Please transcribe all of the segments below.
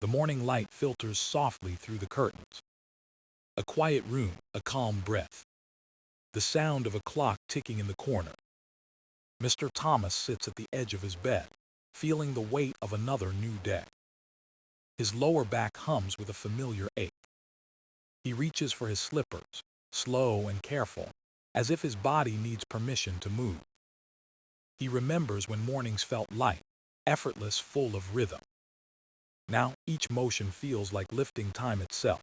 The morning light filters softly through the curtains. A quiet room, a calm breath. The sound of a clock ticking in the corner. Mr. Thomas sits at the edge of his bed, feeling the weight of another new day. His lower back hums with a familiar ache. He reaches for his slippers, slow and careful, as if his body needs permission to move. He remembers when mornings felt light, effortless, full of rhythm. Now each motion feels like lifting time itself.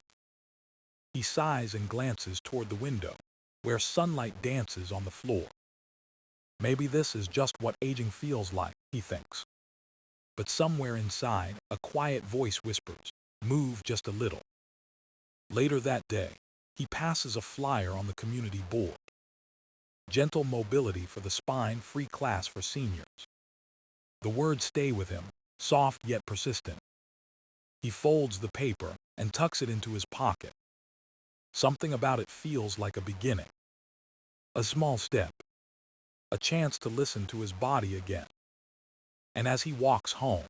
He sighs and glances toward the window, where sunlight dances on the floor. Maybe this is just what aging feels like, he thinks. But somewhere inside, a quiet voice whispers, "Move just a little." Later that day, he passes a flyer on the community board. Gentle mobility for the spine, free class for seniors. The words stay with him, soft yet persistent. He folds the paper and tucks it into his pocket. Something about it feels like a beginning. A small step. A chance to listen to his body again. And as he walks home,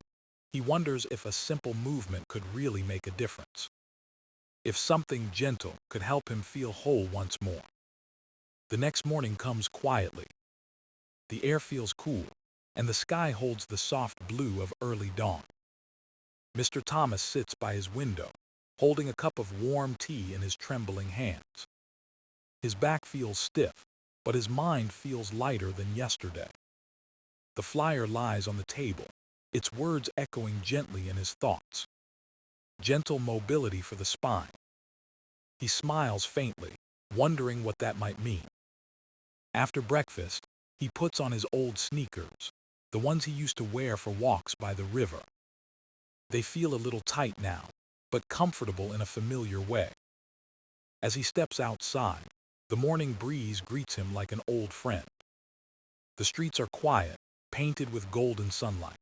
he wonders if a simple movement could really make a difference. If something gentle could help him feel whole once more. The next morning comes quietly. The air feels cool, and the sky holds the soft blue of early dawn. Mr. Thomas sits by his window, holding a cup of warm tea in his trembling hands. His back feels stiff, but his mind feels lighter than yesterday. The flyer lies on the table, its words echoing gently in his thoughts. Gentle mobility for the spine. He smiles faintly, wondering what that might mean. After breakfast, he puts on his old sneakers, the ones he used to wear for walks by the river. They feel a little tight now, but comfortable in a familiar way. As he steps outside, the morning breeze greets him like an old friend. The streets are quiet, painted with golden sunlight.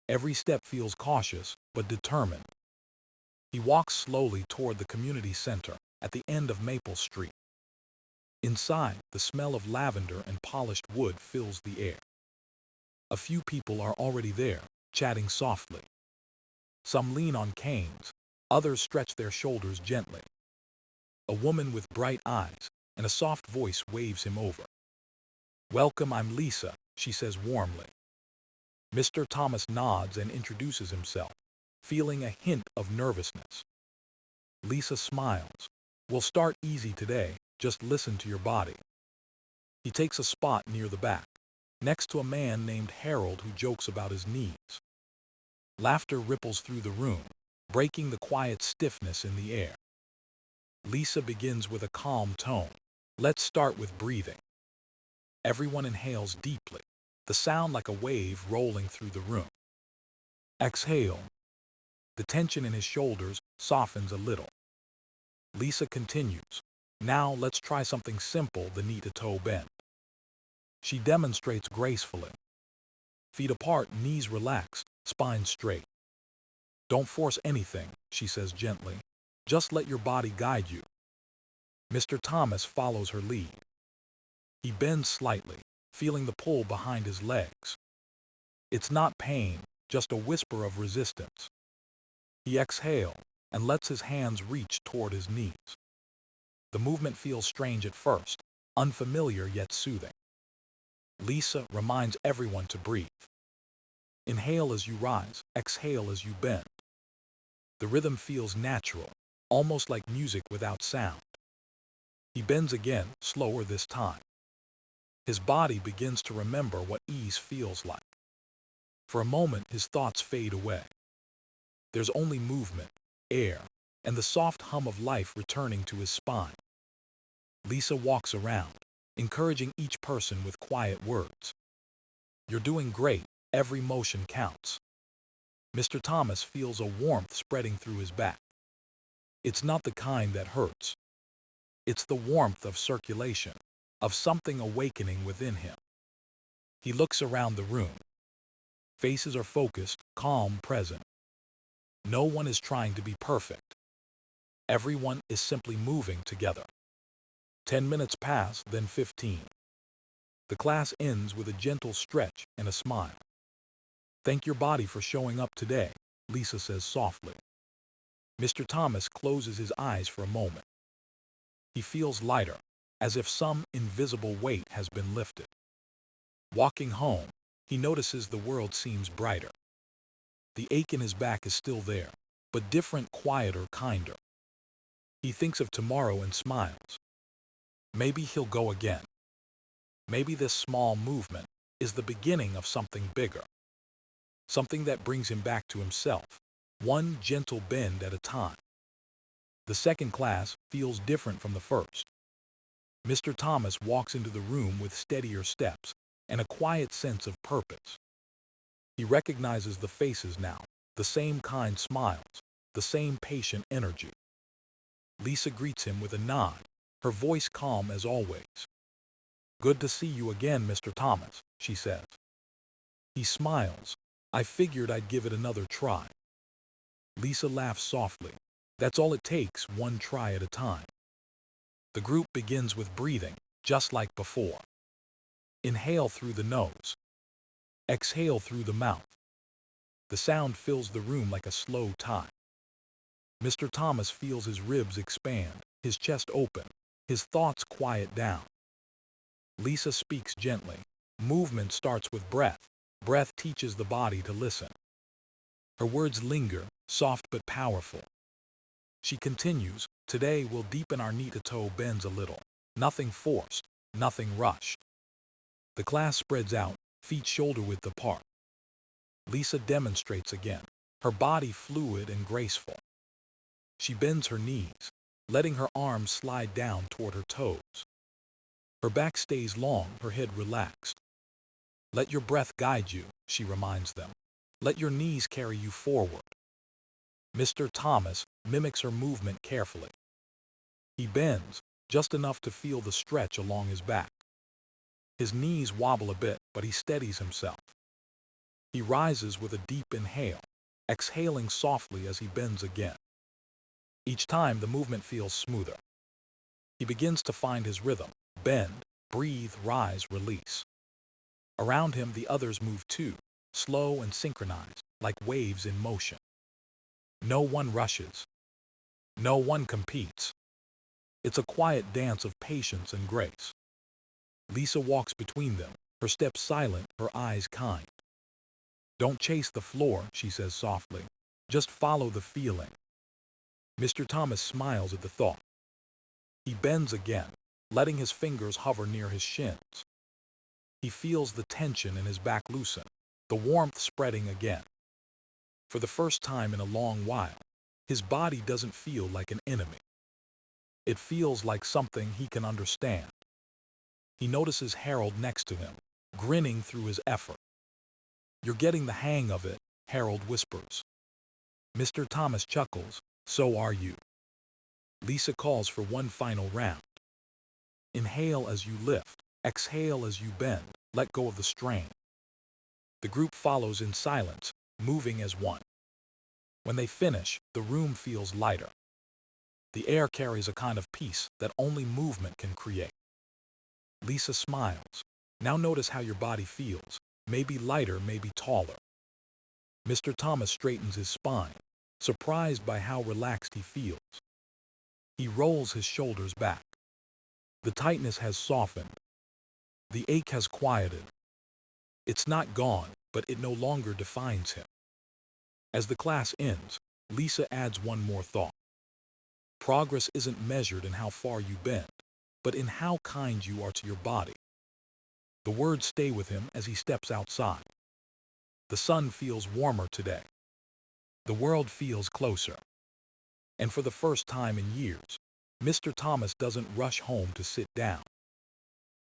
Every step feels cautious, but determined. He walks slowly toward the community center at the end of Maple Street. Inside, the smell of lavender and polished wood fills the air. A few people are already there, chatting softly. Some lean on canes, others stretch their shoulders gently. A woman with bright eyes and a soft voice waves him over. "Welcome, I'm Lisa," she says warmly. Mr. Thomas nods and introduces himself, feeling a hint of nervousness. Lisa smiles. "We'll start easy today, just listen to your body." He takes a spot near the back, next to a man named Harold who jokes about his knees. Laughter ripples through the room, breaking the quiet stiffness in the air. Lisa begins with a calm tone. "Let's start with breathing." Everyone inhales deeply, the sound like a wave rolling through the room. Exhale. The tension in his shoulders softens a little. Lisa continues. "Now let's try something simple, the knee-to-toe bend." She demonstrates gracefully. Feet apart, knees relaxed, spine straight. "Don't force anything," she says gently. "Just let your body guide you." Mr. Thomas follows her lead. He bends slightly, feeling the pull behind his legs. It's not pain, just a whisper of resistance. He exhales and lets his hands reach toward his knees. The movement feels strange at first, unfamiliar yet soothing. Lisa reminds everyone to breathe. Inhale as you rise, exhale as you bend. The rhythm feels natural, almost like music without sound. He bends again, slower this time. His body begins to remember what ease feels like. For a moment, his thoughts fade away. There's only movement, air, and the soft hum of life returning to his spine. Lisa walks around, encouraging each person with quiet words. "You're doing great, every motion counts." Mr. Thomas feels a warmth spreading through his back. It's not the kind that hurts. It's the warmth of circulation, of something awakening within him. He looks around the room. Faces are focused, calm, present. No one is trying to be perfect. Everyone is simply moving together. 10 minutes pass, then 15. The class ends with a gentle stretch and a smile. "Thank your body for showing up today," Lisa says softly. Mr. Thomas closes his eyes for a moment. He feels lighter, as if some invisible weight has been lifted. Walking home, he notices the world seems brighter. The ache in his back is still there, but different, quieter, kinder. He thinks of tomorrow and smiles. Maybe he'll go again. Maybe this small movement is the beginning of something bigger. Something that brings him back to himself, one gentle bend at a time. The second class feels different from the first. Mr. Thomas walks into the room with steadier steps and a quiet sense of purpose. He recognizes the faces now, the same kind smiles, the same patient energy. Lisa greets him with a nod, her voice calm as always. "Good to see you again, Mr. Thomas," she says. He smiles. "I figured I'd give it another try." Lisa laughs softly. That's all it takes, one try at a time. The group begins with breathing, just like before. Inhale through the nose. Exhale through the mouth. The sound fills the room like a slow tide. Mr. Thomas feels his ribs expand, his chest open, his thoughts quiet down. Lisa speaks gently. Movement starts with breath. Breath teaches the body to listen. Her words linger, soft but powerful. She continues, "Today we'll deepen our knee-to-toe bends a little. Nothing forced, nothing rushed." The class spreads out, feet shoulder-width apart. Lisa demonstrates again, her body fluid and graceful. She bends her knees, letting her arms slide down toward her toes. Her back stays long, her head relaxed. "Let your breath guide you," she reminds them. "Let your knees carry you forward." Mr. Thomas mimics her movement carefully. He bends, just enough to feel the stretch along his back. His knees wobble a bit, but he steadies himself. He rises with a deep inhale, exhaling softly as he bends again. Each time the movement feels smoother. He begins to find his rhythm. Bend, breathe, rise, release. Around him the others move too, slow and synchronized, like waves in motion. No one rushes. No one competes. It's a quiet dance of patience and grace. Lisa walks between them, her steps silent, her eyes kind. "Don't chase the floor," she says softly. "Just follow the feeling." Mr. Thomas smiles at the thought. He bends again, letting his fingers hover near his shins. He feels the tension in his back loosen, the warmth spreading again. For the first time in a long while, his body doesn't feel like an enemy. It feels like something he can understand. He notices Harold next to him, grinning through his effort. "You're getting the hang of it," Harold whispers. Mr. Thomas chuckles, "So are you." Lisa calls for one final round. Inhale as you lift, exhale as you bend, let go of the strain. The group follows in silence, moving as one. When they finish, the room feels lighter. The air carries a kind of peace that only movement can create. Lisa smiles. "Now notice how your body feels, maybe lighter, maybe taller." Mr. Thomas straightens his spine, surprised by how relaxed he feels. He rolls his shoulders back. The tightness has softened. The ache has quieted. It's not gone, but it no longer defines him. As the class ends, Lisa adds one more thought. Progress isn't measured in how far you bend, but in how kind you are to your body. The words stay with him as he steps outside. The sun feels warmer today. The world feels closer. And for the first time in years, Mr. Thomas doesn't rush home to sit down.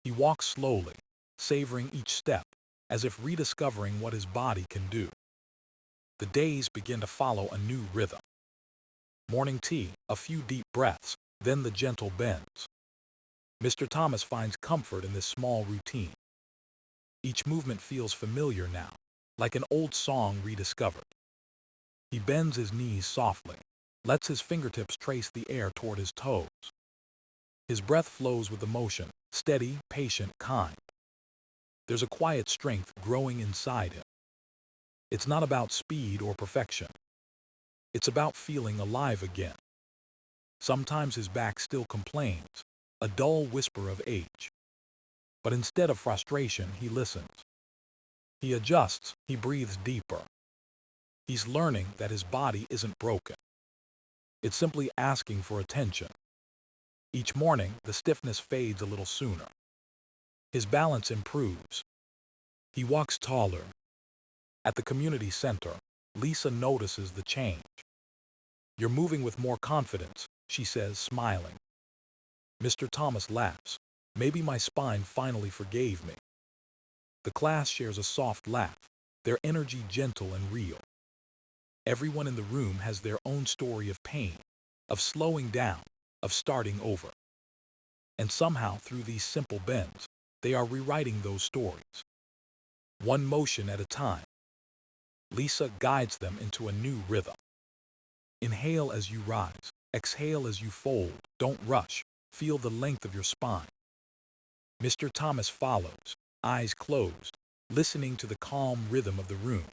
He walks slowly, savoring each step, as if rediscovering what his body can do. The days begin to follow a new rhythm. Morning tea, a few deep breaths, then the gentle bends. Mr. Thomas finds comfort in this small routine. Each movement feels familiar now, like an old song rediscovered. He bends his knees softly, lets his fingertips trace the air toward his toes. His breath flows with emotion, steady, patient, kind. There's a quiet strength growing inside him. It's not about speed or perfection. It's about feeling alive again. Sometimes his back still complains, a dull whisper of age. But instead of frustration, he listens. He adjusts, he breathes deeper. He's learning that his body isn't broken. It's simply asking for attention. Each morning, the stiffness fades a little sooner. His balance improves. He walks taller. At the community center, Lisa notices the change. "You're moving with more confidence," she says, smiling. Mr. Thomas laughs. "Maybe my spine finally forgave me." The class shares a soft laugh, their energy gentle and real. Everyone in the room has their own story of pain, of slowing down, of starting over. And somehow, through these simple bends, they are rewriting those stories. One motion at a time, Lisa guides them into a new rhythm. Inhale as you rise, exhale as you fold, don't rush, feel the length of your spine. Mr. Thomas follows, eyes closed, listening to the calm rhythm of the room.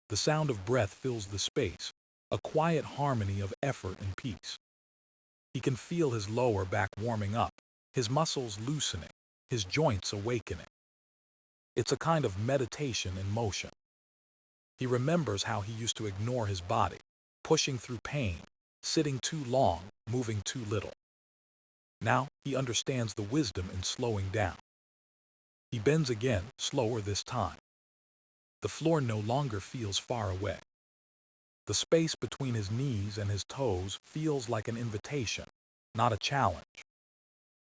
The sound of breath fills the space, a quiet harmony of effort and peace. He can feel his lower back warming up, his muscles loosening, his joints awakening. It's a kind of meditation in motion. He remembers how he used to ignore his body, pushing through pain, sitting too long, moving too little. Now he understands the wisdom in slowing down. He bends again, slower this time. The floor no longer feels far away. The space between his knees and his toes feels like an invitation, not a challenge.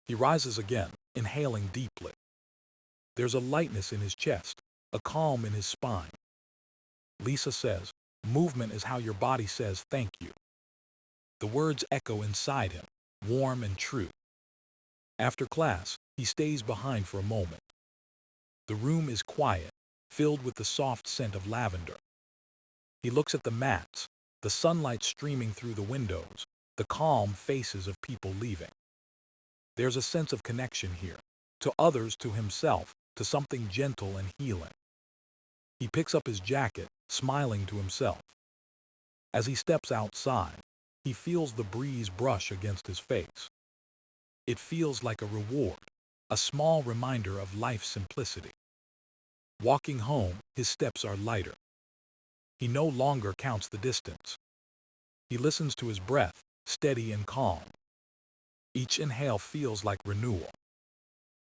He rises again, inhaling deeply. There's a lightness in his chest, a calm in his spine. Lisa says, "Movement is how your body says thank you." The words echo inside him, warm and true. After class, he stays behind for a moment. The room is quiet, filled with the soft scent of lavender. He looks at the mats, the sunlight streaming through the windows, the calm faces of people leaving. There's a sense of connection here, to others, to himself, to something gentle and healing. He picks up his jacket, smiling to himself. As he steps outside, he feels the breeze brush against his face. It feels like a reward, a small reminder of life's simplicity. Walking home, his steps are lighter. He no longer counts the distance. He listens to his breath, steady and calm. Each inhale feels like renewal.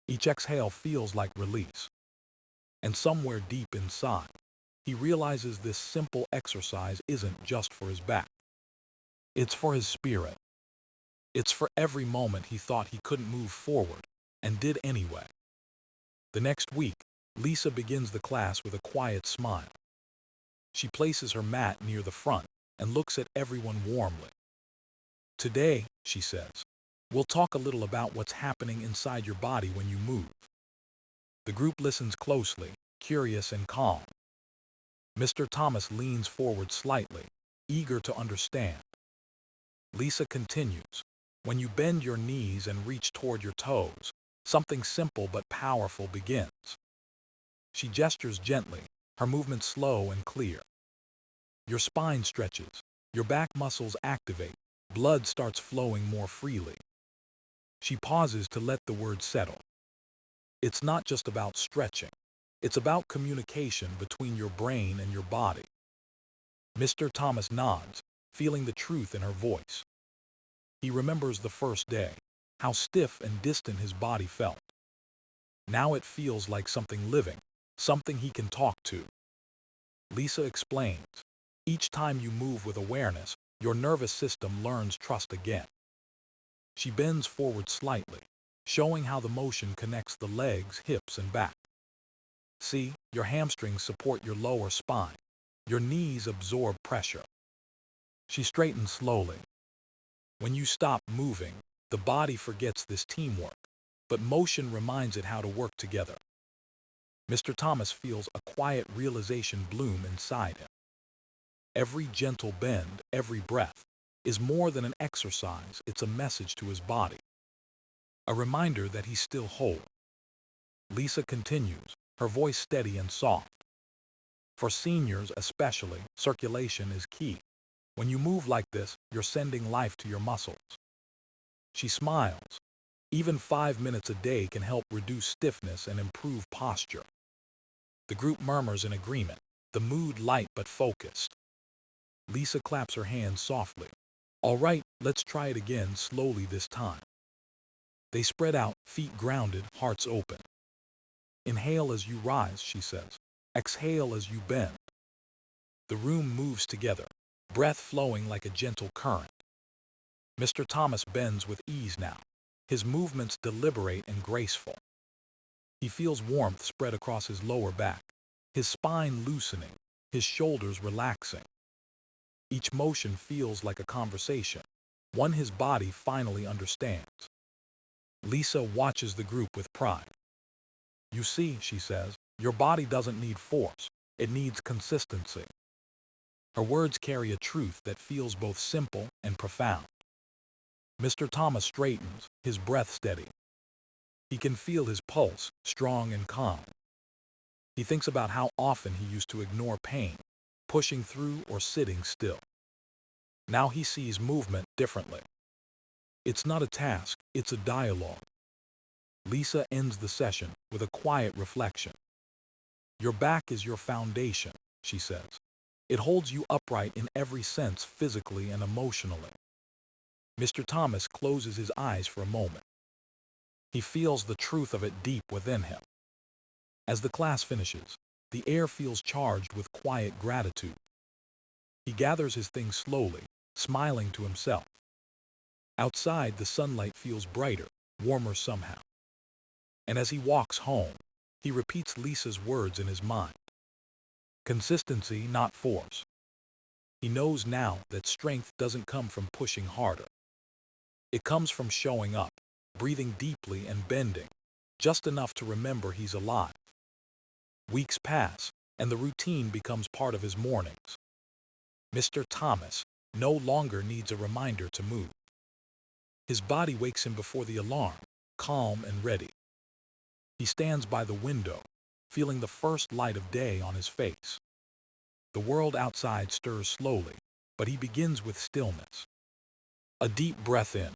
Each exhale feels like release. And somewhere deep inside, he realizes this simple exercise isn't just for his back. It's for his spirit. It's for every moment he thought he couldn't move forward, and did anyway. The next week, Lisa begins the class with a quiet smile. She places her mat near the front and looks at everyone warmly. "Today," she says, "we'll talk a little about what's happening inside your body when you move." The group listens closely, curious and calm. Mr. Thomas leans forward slightly, eager to understand. Lisa continues, "When you bend your knees and reach toward your toes, something simple but powerful begins." She gestures gently, her movement slow and clear. Your spine stretches, your back muscles activate, blood starts flowing more freely. She pauses to let the words settle. It's not just about stretching. It's about communication between your brain and your body. Mr. Thomas nods, feeling the truth in her voice. He remembers the first day, how stiff and distant his body felt. Now it feels like something living, something he can talk to. Lisa explains, "Each time you move with awareness, your nervous system learns trust again." She bends forward slightly, showing how the motion connects the legs, hips, and back. "See, your hamstrings support your lower spine. Your knees absorb pressure." She straightens slowly. When you stop moving, the body forgets this teamwork, but motion reminds it how to work together. Mr. Thomas feels a quiet realization bloom inside him. Every gentle bend, every breath, is more than an exercise, it's a message to his body. A reminder that he's still whole. Lisa continues, her voice steady and soft. "For seniors especially, circulation is key. When you move like this, you're sending life to your muscles. She smiles. Even 5 minutes a day can help reduce stiffness and improve posture. The group murmurs in agreement, the mood light but focused. Lisa claps her hands softly. All right, let's try it again, slowly this time. They spread out, feet grounded, hearts open. Inhale as you rise, she says. Exhale as you bend. The room moves together, breath flowing like a gentle current. Mr. Thomas bends with ease now, his movements deliberate and graceful. He feels warmth spread across his lower back, his spine loosening, his shoulders relaxing. Each motion feels like a conversation, one his body finally understands. Lisa watches the group with pride. You see, she says, your body doesn't need force, it needs consistency. Her words carry a truth that feels both simple and profound. Mr. Thomas straightens, his breath steady. He can feel his pulse, strong and calm. He thinks about how often he used to ignore pain, pushing through or sitting still. Now he sees movement differently. It's not a task, it's a dialogue. Lisa ends the session with a quiet reflection. Your back is your foundation, she says. It holds you upright in every sense, physically and emotionally. Mr. Thomas closes his eyes for a moment. He feels the truth of it deep within him. As the class finishes, the air feels charged with quiet gratitude. He gathers his things slowly, smiling to himself. Outside, the sunlight feels brighter, warmer somehow. And as he walks home, he repeats Lisa's words in his mind. Consistency, not force. He knows now that strength doesn't come from pushing harder. It comes from showing up, breathing deeply and bending, just enough to remember he's alive. Weeks pass, and the routine becomes part of his mornings. Mr. Thomas no longer needs a reminder to move. His body wakes him before the alarm, calm and ready. He stands by the window, feeling the first light of day on his face. The world outside stirs slowly, but he begins with stillness. A deep breath in,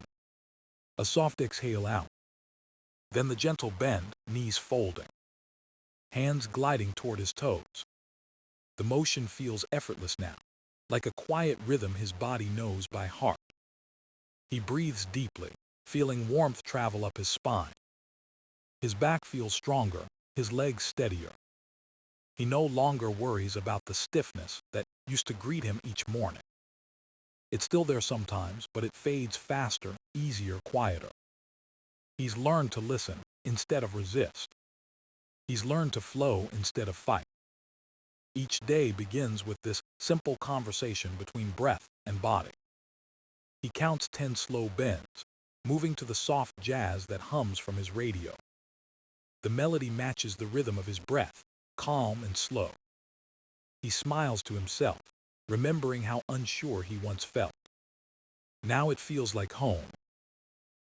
a soft exhale out. Then the gentle bend, knees folding, hands gliding toward his toes. The motion feels effortless now, like a quiet rhythm his body knows by heart. He breathes deeply, feeling warmth travel up his spine. His back feels stronger, his legs steadier. He no longer worries about the stiffness that used to greet him each morning. It's still there sometimes, but it fades faster, easier, quieter. He's learned to listen instead of resist. He's learned to flow instead of fight. Each day begins with this simple conversation between breath and body. He counts 10 slow bends, moving to the soft jazz that hums from his radio. The melody matches the rhythm of his breath, calm and slow. He smiles to himself, remembering how unsure he once felt. Now it feels like home.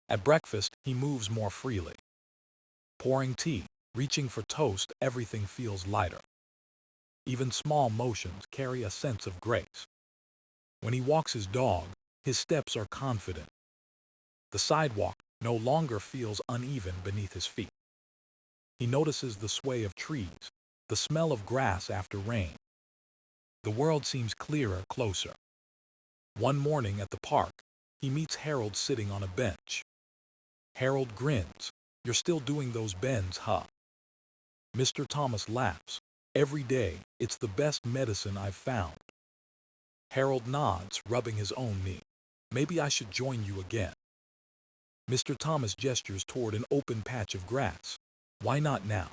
At breakfast, he moves more freely. Pouring tea, reaching for toast, everything feels lighter. Even small motions carry a sense of grace. When he walks his dog, his steps are confident. The sidewalk no longer feels uneven beneath his feet. He notices the sway of trees, the smell of grass after rain. The world seems clearer, closer. One morning at the park, he meets Harold sitting on a bench. Harold grins. You're still doing those bends, huh? Mr. Thomas laughs. Every day, it's the best medicine I've found. Harold nods, rubbing his own knee. Maybe I should join you again. Mr. Thomas gestures toward an open patch of grass. Why not now?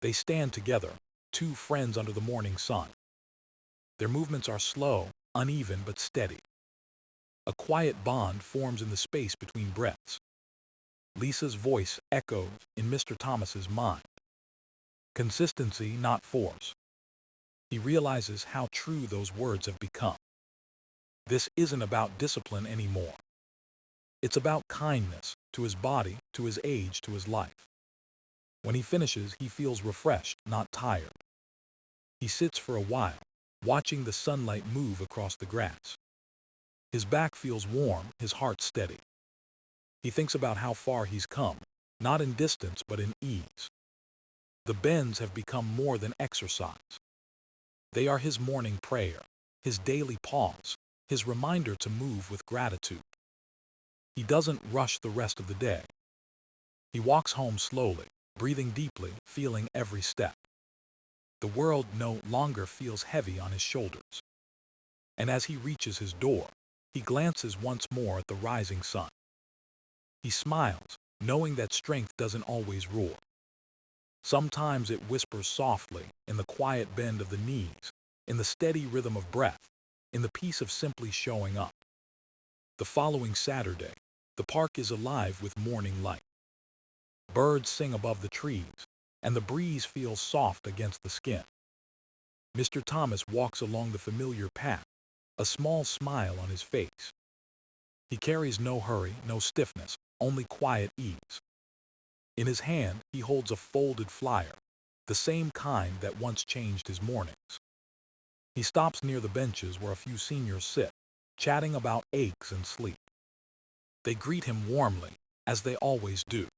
They stand together, two friends under the morning sun. Their movements are slow, uneven but steady. A quiet bond forms in the space between breaths. Lisa's voice echoes in Mr. Thomas's mind. Consistency, not force. He realizes how true those words have become. This isn't about discipline anymore. It's about kindness to his body, to his age, to his life. When he finishes, he feels refreshed, not tired. He sits for a while, watching the sunlight move across the grass. His back feels warm, his heart steady. He thinks about how far he's come, not in distance but in ease. The bends have become more than exercise. They are his morning prayer, his daily pause, his reminder to move with gratitude. He doesn't rush the rest of the day. He walks home slowly, breathing deeply, feeling every step. The world no longer feels heavy on his shoulders. And as he reaches his door, he glances once more at the rising sun. He smiles, knowing that strength doesn't always roar. Sometimes it whispers softly, in the quiet bend of the knees, in the steady rhythm of breath, in the peace of simply showing up. The following Saturday, the park is alive with morning light. Birds sing above the trees, and the breeze feels soft against the skin. Mr. Thomas walks along the familiar path, a small smile on his face. He carries no hurry, no stiffness, only quiet ease. In his hand, he holds a folded flyer, the same kind that once changed his mornings. He stops near the benches where a few seniors sit, chatting about aches and sleep. They greet him warmly, as they always do.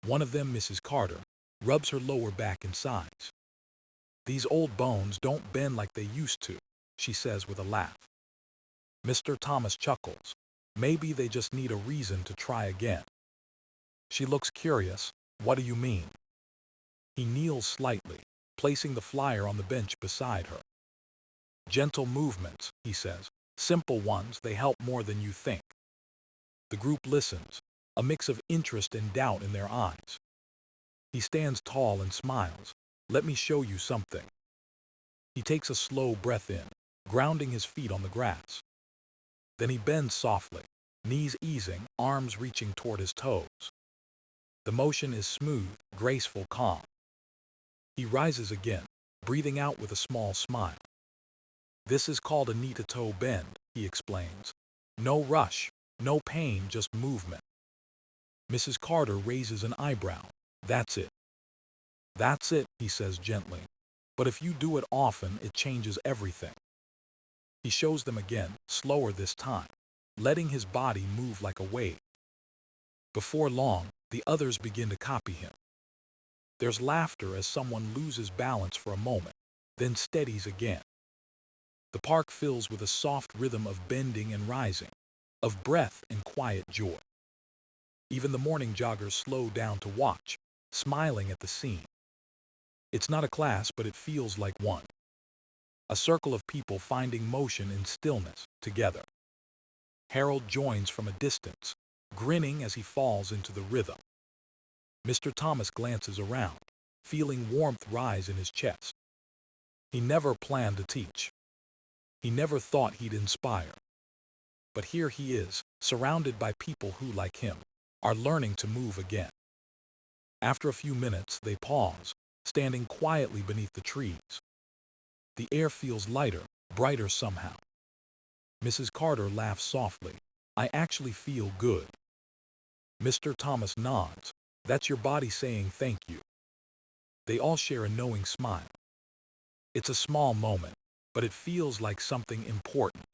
One of them, Mrs. Carter, rubs her lower back and sighs. "These old bones don't bend like they used to," she says with a laugh. Mr. Thomas chuckles. Maybe they just need a reason to try again. She looks curious. "What do you mean?" He kneels slightly, placing the flyer on the bench beside her. "Gentle movements," he says. "Simple ones, they help more than you think." The group listens, a mix of interest and doubt in their eyes. He stands tall and smiles. "Let me show you something." He takes a slow breath in, grounding his feet on the grass. Then he bends softly, knees easing, arms reaching toward his toes. The motion is smooth, graceful, calm. He rises again, breathing out with a small smile. "This is called a knee-to-toe bend," he explains. "No rush, no pain, just movement." Mrs. Carter raises an eyebrow. "That's it." "That's it," he says gently. "But if you do it often, it changes everything." He shows them again, slower this time, letting his body move like a wave. Before long, the others begin to copy him. There's laughter as someone loses balance for a moment, then steadies again. The park fills with a soft rhythm of bending and rising, of breath and quiet joy. Even the morning joggers slow down to watch, smiling at the scene. It's not a class, but it feels like one. A circle of people finding motion in stillness, together. Harold joins from a distance, grinning as he falls into the rhythm. Mr. Thomas glances around, feeling warmth rise in his chest. He never planned to teach. He never thought he'd inspire. But here he is, surrounded by people who, like him, are learning to move again. After a few minutes, they pause, standing quietly beneath the trees. The air feels lighter, brighter somehow. Mrs. Carter laughs softly. "I actually feel good." Mr. Thomas nods. "That's your body saying thank you." They all share a knowing smile. It's a small moment, but it feels like something important.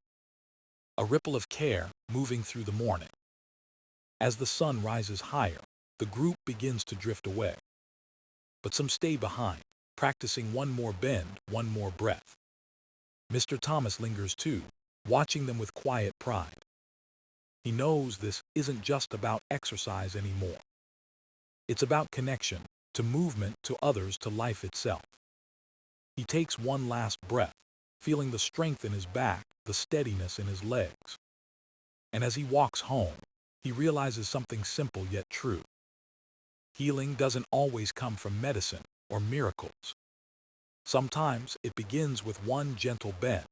A ripple of care moving through the morning. As the sun rises higher, the group begins to drift away. But some stay behind, practicing one more bend, one more breath. Mr. Thomas lingers too, watching them with quiet pride. He knows this isn't just about exercise anymore. It's about connection, to movement, to others, to life itself. He takes one last breath, feeling the strength in his back, the steadiness in his legs. And as he walks home, he realizes something simple yet true. Healing doesn't always come from medicine or miracles. Sometimes it begins with one gentle bend,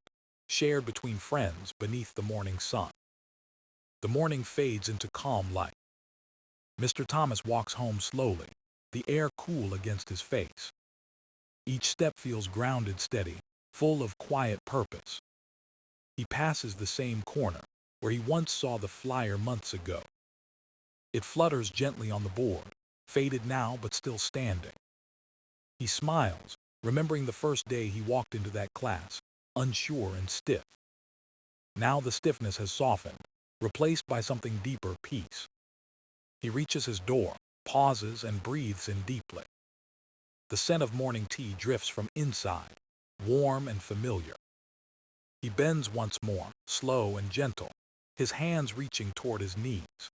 shared between friends beneath the morning sun. The morning fades into calm light. Mr. Thomas walks home slowly, the air cool against his face. Each step feels grounded, steady, full of quiet purpose. He passes the same corner, where he once saw the flyer months ago. It flutters gently on the board, faded now but still standing. He smiles, remembering the first day he walked into that class, unsure and stiff. Now the stiffness has softened, replaced by something deeper, peace. He reaches his door, pauses, and breathes in deeply. The scent of morning tea drifts from inside, warm and familiar. He bends once more, slow and gentle, his hands reaching toward his knees.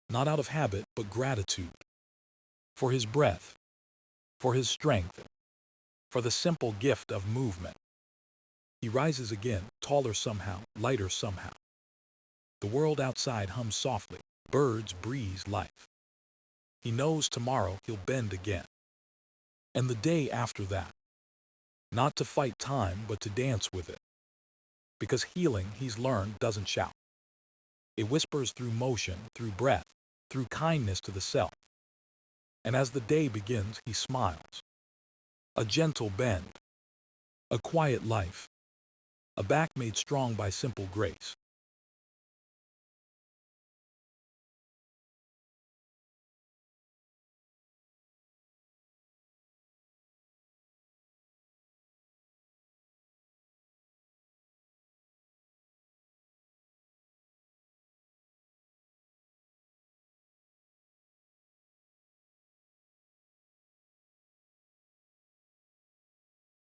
Not out of habit, but gratitude. For his breath, for his strength, for the simple gift of movement. He rises again, taller somehow, lighter somehow. The world outside hums softly, birds breathe life. He knows tomorrow he'll bend again. And the day after that. Not to fight time, but to dance with it. Because healing, he's learned, doesn't shout. It whispers through motion, through breath, through kindness to the self. And as the day begins, he smiles. A gentle bend. A quiet life. A back made strong by simple grace.